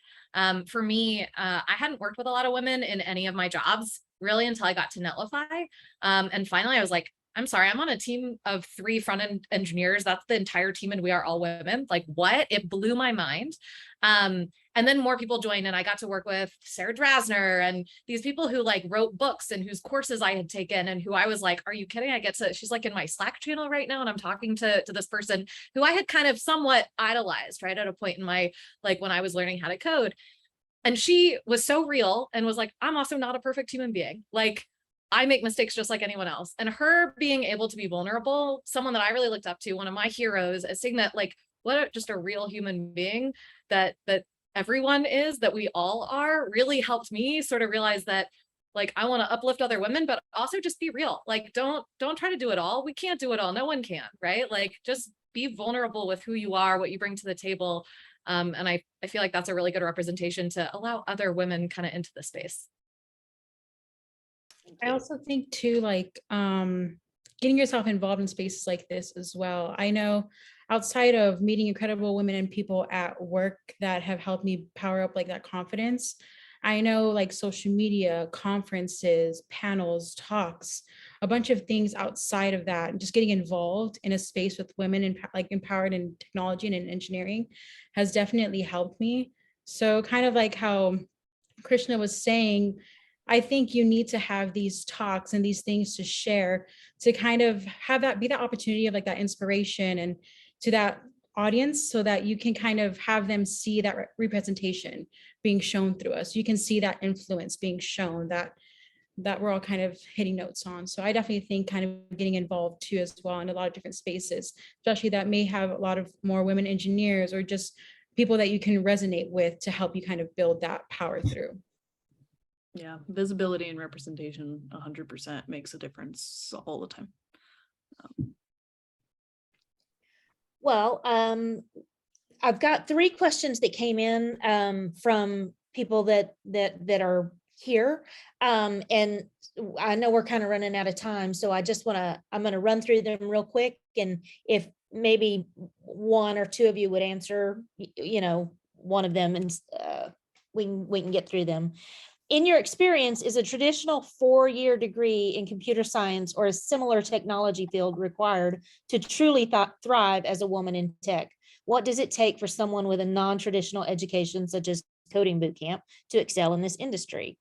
For me, I hadn't worked with a lot of women in any of my jobs really until I got to Netlify. And finally I was like, I'm sorry, I'm on a team of 3 front-end engineers. That's the entire team and we are all women. Like, what? It blew my mind. And then more people joined and I got to work with Sarah Drasner and these people who like wrote books and whose courses I had taken and who I was like, are you kidding? She's like in my Slack channel right now and I'm talking to this person who I had kind of somewhat idolized, right? At a point in my, like when I was learning how to code. And she was so real and was like, I'm also not a perfect human being. Like, I make mistakes just like anyone else. And her being able to be vulnerable, someone that I really looked up to, one of my heroes, as saying that like, just a real human being that everyone is, that we all are, really helped me sort of realize that like, I want to uplift other women, but also just be real. Like, don't try to do it all. We can't do it all. No one can, right? Like, just be vulnerable with who you are, what you bring to the table. And I feel like that's a really good representation to allow other women kind of into the space. I also think too, like getting yourself involved in spaces like this as well. I know outside of meeting incredible women and people at work that have helped me power up like that confidence, I know like social media, conferences, panels, talks, a bunch of things outside of that, and just getting involved in a space with women and like empowered in technology and in engineering has definitely helped me. So kind of like how Krishna was saying, I think you need to have these talks and these things to share to kind of have that be that opportunity of like that inspiration and to that audience so that you can kind of have them see that representation being shown through us. You can see that influence being shown that we're all kind of hitting notes on. So I definitely think kind of getting involved too as well in a lot of different spaces, especially that may have a lot of more women engineers or just people that you can resonate with to help you kind of build that power through. Yeah, visibility and representation 100% makes a difference all the time. Well, I've got 3 questions that came in from people that are here. And I know we're kind of running out of time, so I'm going to run through them real quick. And if maybe 1 or 2 of you would answer, one of them, and we can get through them. In your experience, is a traditional 4-year degree in computer science or a similar technology field required to truly thrive as a woman in tech? What does it take for someone with a non-traditional education, such as coding bootcamp, to excel in this industry?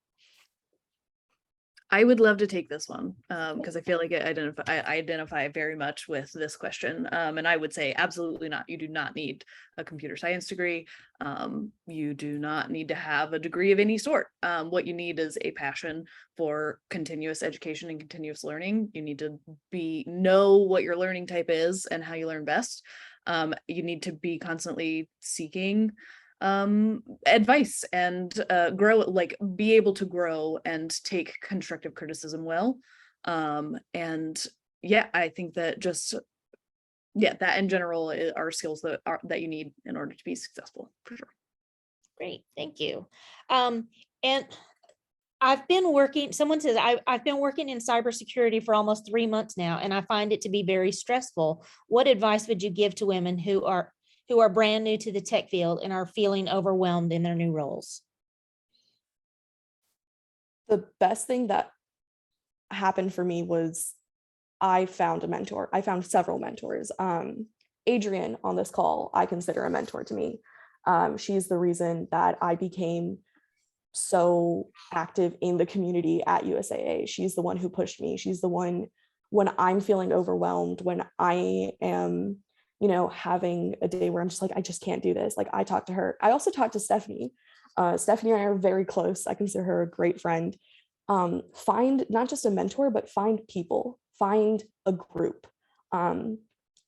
I would love to take this one because I feel like I identify very much with this question. And I would say absolutely not. You do not need a computer science degree. You do not need to have a degree of any sort. What you need is a passion for continuous education and continuous learning. You need to know what your learning type is and how you learn best. You need to be constantly seeking advice and be able to grow and take constructive criticism well. And yeah, I think that that in general are skills that you need in order to be successful, for sure. Great, thank you. And I've been working, someone says, I've been working in cybersecurity for almost 3 months now, and I find it to be very stressful. What advice would you give to women who are brand new to the tech field and are feeling overwhelmed in their new roles? The best thing that happened for me was I found a mentor. I found several mentors. Adrienne on this call, I consider a mentor to me. She's the reason that I became so active in the community at USAA. She's the one who pushed me. She's the one when I'm feeling overwhelmed, when I am having a day where I'm just like, I just can't do this. Like, I talk to her. I also talk to Stephanie. Stephanie and I are very close. I consider her a great friend. Find not just a mentor, but find people, find a group, and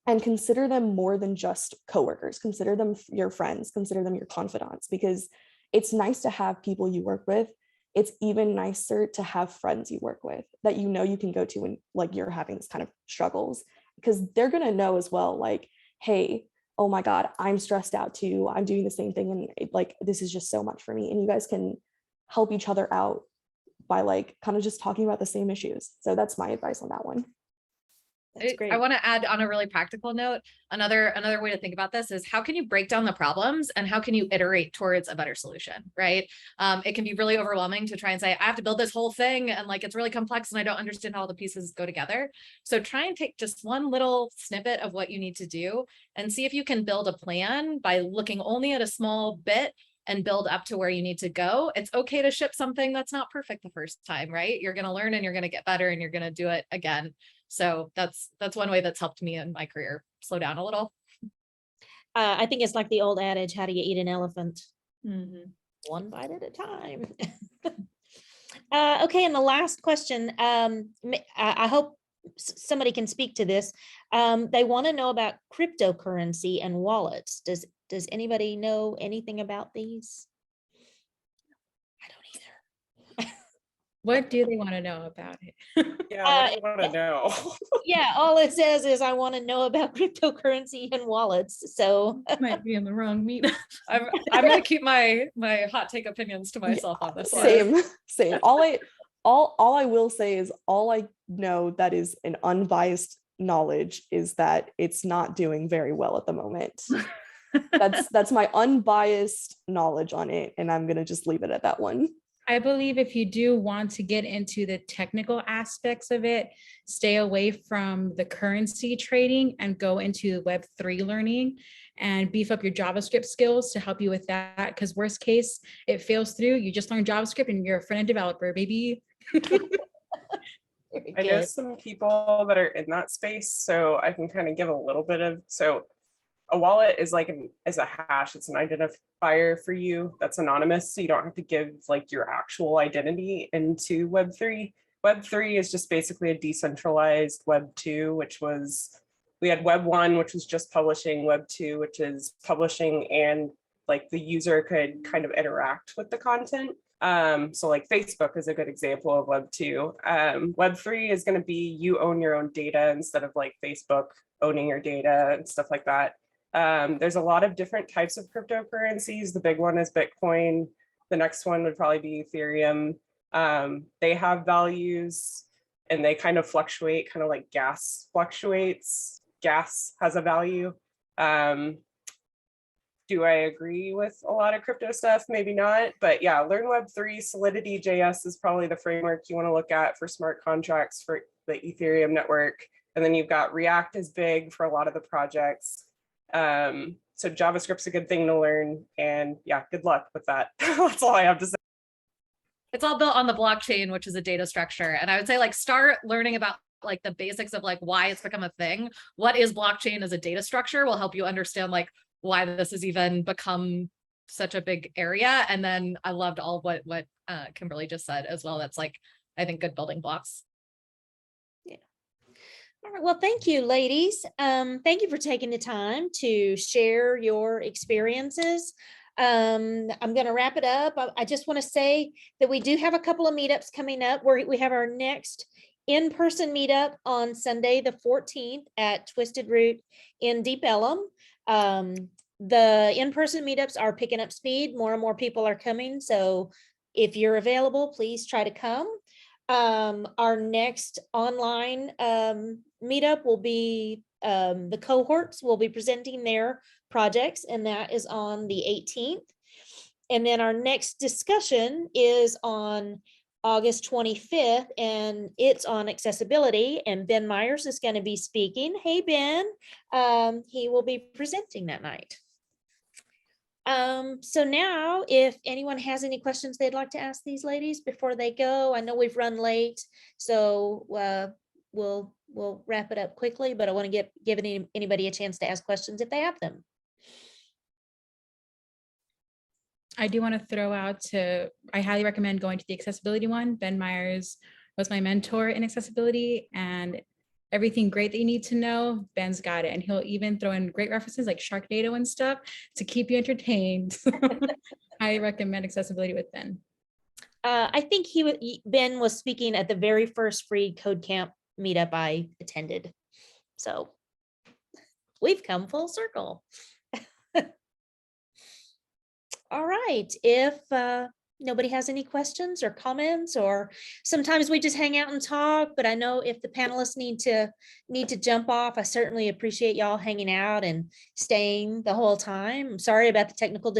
consider them more than just coworkers. Consider them your friends, consider them your confidants, because it's nice to have people you work with. It's even nicer to have friends you work with that you can go to when like you're having this kind of struggles, because they're going to know as well, like, hey, oh my God, I'm stressed out too. I'm doing the same thing. And this is just so much for me. And you guys can help each other out by like kind of just talking about the same issues. So that's my advice on that one. That's great. I want to add on a really practical note, another way to think about this is how can you break down the problems and how can you iterate towards a better solution, right? It can be really overwhelming to try and say, I have to build this whole thing and like, it's really complex and I don't understand how all the pieces go together. So try and take just one little snippet of what you need to do and see if you can build a plan by looking only at a small bit and build up to where you need to go. It's okay to ship something that's not perfect the first time, right? You're going to learn and you're going to get better and you're going to do it again. So that's one way that's helped me in my career slow down a little. I think it's like the old adage, how do you eat an elephant? Mm-hmm. One bite at a time. Okay, and the last question, I hope somebody can speak to this. They want to know about cryptocurrency and wallets. Does anybody know anything about these? I don't either. What do they want to know about it? Yeah, what do you want to know? Yeah, all it says is I want to know about cryptocurrency and wallets. So Might be in the wrong meeting. I'm gonna keep my hot take opinions to myself on this one. Same. All I will say is all I know that is an unbiased knowledge is that it's not doing very well at the moment. That's my unbiased knowledge on it, and I'm gonna just leave it at that one. I believe if you do want to get into the technical aspects of it, stay away from the currency trading and go into Web3 learning and beef up your JavaScript skills to help you with that. Because worst case, it fails through. You just learn JavaScript and you're a front-end developer, baby. I know some people that are in that space, so I can kind of give a little bit of, so a wallet is like is a hash. It's an identifier for you that's anonymous, so you don't have to give like your actual identity into Web3. Web3 is just basically a decentralized Web2, which was, we had Web1, which was just publishing, Web2, which is publishing and like the user could kind of interact with the content. So like Facebook is a good example of Web2. Web3 is going to be you own your own data instead of like Facebook owning your data and stuff like that. There's a lot of different types of cryptocurrencies. The big one is Bitcoin. The next one would probably be Ethereum. They have values and they kind of fluctuate, kind of like gas fluctuates. Gas has a value. Do I agree with a lot of crypto stuff? Maybe not, but yeah, Learn Web3, Solidity JS is probably the framework you want to look at for smart contracts for the Ethereum network. And then you've got React is big for a lot of the projects. So JavaScript's a good thing to learn, and yeah, good luck with that. That's all I have to say. It's all built on the blockchain, which is a data structure. And I would say like start learning about like the basics of like why it's become a thing. What is blockchain as a data structure will help you understand like why this has even become such a big area. And then I loved all of what Kimberly just said as well. That's like, I think, good building blocks. All right, well, thank you, ladies. Thank you for taking the time to share your experiences. I'm going to wrap it up. I just want to say that we do have a couple of meetups coming up. We have our next in-person meetup on Sunday, the 14th at Twisted Root in Deep Ellum. The in-person meetups are picking up speed. More and more people are coming. So if you're available, please try to come. Our next online meetup will be the cohorts will be presenting their projects, and that is on the 18th. And then our next discussion is on August 25th, and it's on accessibility, and Ben Myers is going to be speaking. Hey, Ben, he will be presenting that night. So now if anyone has any questions they'd like to ask these ladies before they go, I know we've run late, so we'll wrap it up quickly, but I want to give anybody a chance to ask questions if they have them. I do want to throw out I highly recommend going to the accessibility one. Ben Myers was my mentor in accessibility, and everything great that you need to know, Ben's got it. And he'll even throw in great references like Sharknado and stuff to keep you entertained. I recommend accessibility with Ben. I think Ben was speaking at the very first free code camp meetup I attended. So we've come full circle. All right, if nobody has any questions or comments, or sometimes we just hang out and talk, but I know if the panelists need to jump off, I certainly appreciate y'all hanging out and staying the whole time. I'm sorry about the technical